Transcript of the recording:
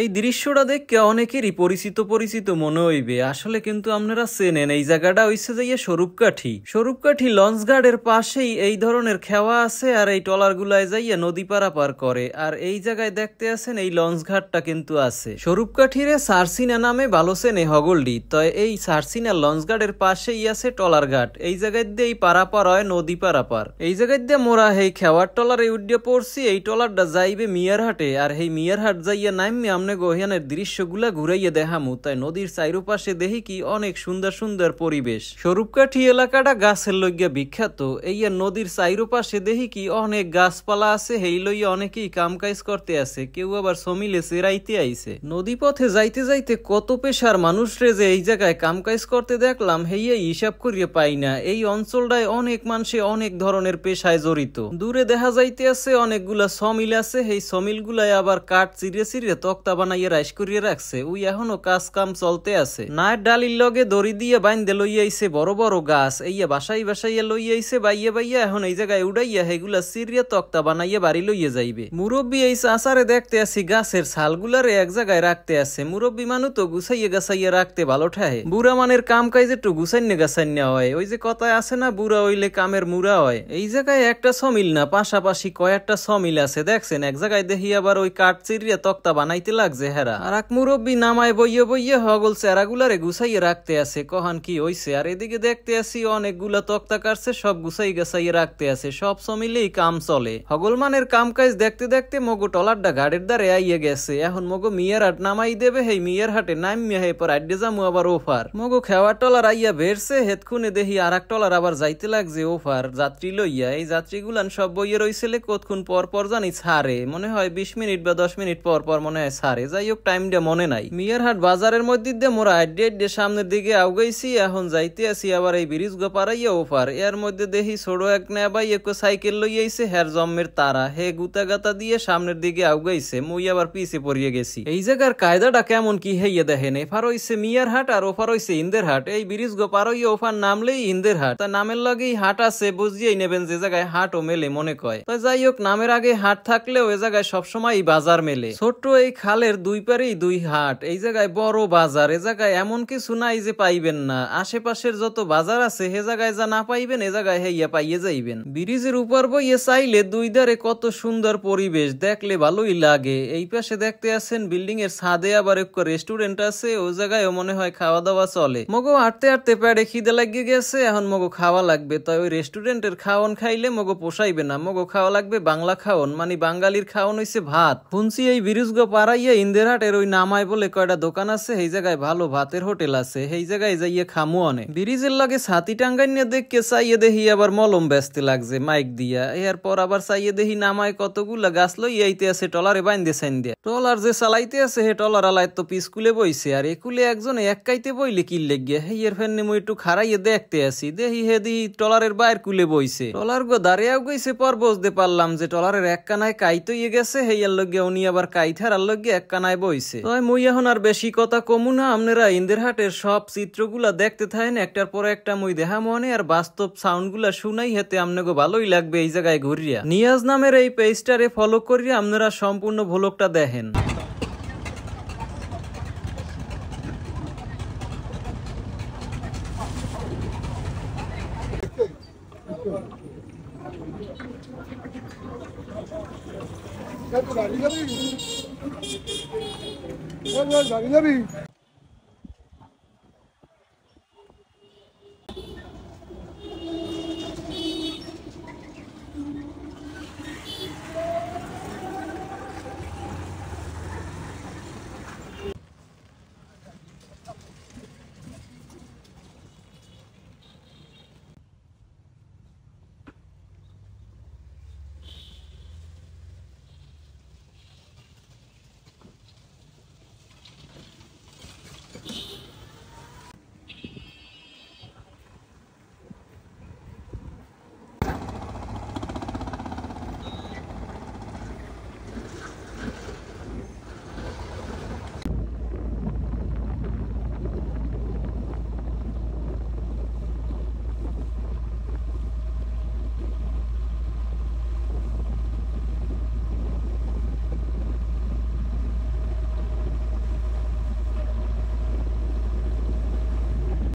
এই দৃশ্যটা দেখে অনেকেরই পরিচিত পরিচিত মনে হইবে, আসলে কিন্তু আপনারা চেনেন এই জায়গাটা হইছে যাইয়া স্বরূপকাঠি লঞ্চ ঘাটের পাশেই এই ধরনের খেওয়া আছে। আর এই ট্রলার গুলায় যাইয়া নদী পারাপার করে। আর এই জায়গায় দেখতে আছেন এই লঞ্চ ঘাটটা কিন্তু আছে স্বরূপকাঠিরে সারসিনা নামে ভালো চেনে হগলডি। তো এই সারসিনা লঞ্চ ঘাটের পাশেই আছে ট্রলার ঘাট। এই জায়গায় দিয়ে এই পারাপার হয় নদী পারাপার। এই জায়গায় দিয়ে মোরা এই খেওয়ার ট্রলারে উঠে পড়ছি। এই ট্রলারটা যাইবে মিয়ারহাটে। আর এই মিয়ারহাট যাইয়া নামে আমনে গোহিয়ানের দৃশ্যগুলা ঘুরাইয়া দেখামু। তাই নদীর চাইরোপাশে দেখি কি অনেক সুন্দর সুন্দর পরিবেশ। স্বরূপকাঠি এলাকাটা গাছের লইয়া বিখ্যাত। এই নদীর চাইরোপাশে দেখি কি অনেক গাছপালা আছে। হেই লইয়া অনেকেই কামকাজ করতে আছে, কেউ আবার সমিলে সেরাইতে আইছে। নদী পথে যাইতে যাইতে কত পেশার মানুষরে যে এই জায়গায় কামকাজ করতে দেখলাম হেইয়া হিসাব করিয়ে পাই না। এই অঞ্চলটায় অনেক মানুষে অনেক ধরনের পেশায় জড়িত। দূরে দেখা যাইতে আছে অনেকগুলা সমিল আছে। এই সমিল গুলায় আবার কাঠ চিরে চিরে তক্তা বানাইয়া রাইস করিয়ে রাখছে। ওই এখনো কাজ কাম চলতে আছে। নায়ের ডালির লগে দড়ি দিয়ে বাইন্দে লইয়াইছে বড় বড় গাছ। এইয়া বাসাইয়া লইয়াইছে বাইয়া এখন এই জায়গায় উড়াইয়া হেগুলা চিরিয়া তক্তা বানাইয়া বাড়ি লইয়া যাইবে। মুরব্বী এই চাচারে দেখতে আসি গাছের ছালগুলারে এক জায়গায় রাখতে আছে। মুরব্বী মানুষ তো গুছাইয়া গাছাইয়া রাখতে ভালো ঠাহে। বুড়া মানের কাম কাজ একটু গুছাইনে গাছাইনা হয়। ওই যে কথায় আছে না, বুড়া হইলে কামের মুড়া হয়। এই জায়গায় একটা সমিল না, পাশাপাশি কয়েকটা সমিল আছে। দেখছেন এক জায়গায় দেখি আবার ওই কাঠ চিরিয়া তক্তা বানাইতে লাগছে হেরা। আর এক মুরব্বী নামায় বইয়ে হগল চেরাগুলারে গুছাইয়ে রাখতে আছে। কহান কি হইছে। আর এদিকে দেখতে আসি অনেকগুলা তক্তা কাটছে, সব গুছাই গাছাইয়ে রাখতে আছে। সব সমিলেই কাম চলে। হগল মানের কাম কাজ দেখতে দেখতে মগো টলারটা ঘাটের দ্বারে আইয়ে গেছে। এখন মগো মিয়ারহাট নামাই দেবে। হেই মিয়ারহাটে নামিয়া হে পর আড্ডে যামু আবার ওফার। মগো খেওয়ার টলার আইয়া বেরছে। হেতক্ষণে দেখি আর এক টলার আবার যাইতে লাগছে ওফার যাত্রী লইয়া। এই যাত্রীগুলান সব বইয়ে রইছিলে কতক্ষণ পর পর জানি ছাড়ে। মনে হয় 20 মিনিট বা 10 মিনিট পর পর মনে হয় ছাড়ে। যাই হোক টাইমটা মনে নাই। মিয়ারহাট বাজারের মধ্যে দিয়ে মোরা আড্ডে সামনের দিকে আউগাইছি। এখন যাইতে আসি আবার এই ব্রিজ গো পারাইয়া ওফার। এর মধ্যে দেখি ছোট এক নেবাই এক সাইকেল লইয়াইছে হের জম্মের তারা। হে গুতা গাতা দিয়ে সামনের দিকে আউগাইছে। মুই আবার পিছে পড়িয়ে গেছি। এই জায়গার কায়দাটা কেমন কি হেইয়া দেখেন। এফার হইছে মিয়ারহাট আর ওফার হইছে ইন্দেরহাট। এই ব্রিজ গো পারাইয়া ওফার নামলেই ইন্দেরহাট। তা নামের লাগেই হাট আছে, বুঝিয়েই নেবেন যে জায়গায় হাট ও মেলে মনে কয়। তো যাই হোক নামের আগে হাট থাকলেও এ জায়গায় সবসময় বাজার মেলে। ছোট্ট এই খালের দুই পারেই দুই হাট। এই জায়গায় বড় বাজার। এ জায়গায় এমন কিছু নাই যে পাইবেন না। আশেপাশের যত বাজার আছে হে জায়গায় যা না পাইবেন এ জায়গায় হেইয়া পাইয়ে যাইবেন। ব্রিজের উপর বইয়ে চাইলে দুই ধারে কত সুন্দর পরিবেশ, দেখলে ভালোই লাগে। এই পাশে দেখতে আছেন বিল্ডিং এর ছাদে আবার এক রেস্টুরেন্ট আছে। ওই জায়গায় মনে হয় খাওয়া দাওয়া চলে। মগো হাঁটতে হাঁটতে পেটে খিদে লাগিয়ে গেছে। এখন মগো খাওয়া লাগবে। তাই ওই রেস্টুরেন্টের খাওয়ন খাইলে মগো পোষাইবে না। মগো খাওয়া লাগবে বাংলা খাওয়ন, মানে বাঙালির খাওয়ন হইছে ভাত। শুনছি এই ব্রিজ গো পারাইয়া ইন্দেরহাটের ওই নামায় বলে কয়টা দোকান আছে। এই জায়গায় ভালো ভাতের হোটেল আছে। এই জায়গায় যাইয়ে খামু অনেক। ব্রিজের লগে ছাতি টাঙ্গাইনে দেখকে চাইয়ে দেখি আবার মলম বেচতে লাগছে মাইক দিয়া। এরপর আবার চাইয়ে দেখি নামায় কতগুলা গাছ লই আইতে আছে টলারে বাইন্দে সাইন দিয়া। টলার যে চালাইতে আছে হে টলার আলায় তো পিসকুলে বইছে। আর একুলে একজন এক কাইতে বইলে কি লেগিয়া হেয়ের ফেননি মুই একটু খারাইয়ে দেখতে আসি। দেখি হে দি টলারের বাইর কুলে বইছে। টলার গো দাঁড়িয়েও গইছে। পর বুঝতে পারলাম যে টলারের এক কানায় কাইতইয়ে গেছে। হেয়ার লগে উনি আবার কাইথার আর লগে এক কানায় বইছে। তো মুই এখন আর বেশি কথা কমু না। আপনারা ইন্দেরহাটের সব চিত্রগুলা দেখতে থাকেন, একটার পর একটা মুই দেখা মনে আর বাস্তব সাউন্ড গুলা শুনাই। হেতে আপনাকে ভালোই লাগবে এই জায়গায় ঘুরিয়া। নিয়াজ নামের এই পেজটারে ফলো করিয়া আপনারা সম্পূর্ণ ভ্লগটা দেখেন। গাড়ি যাবি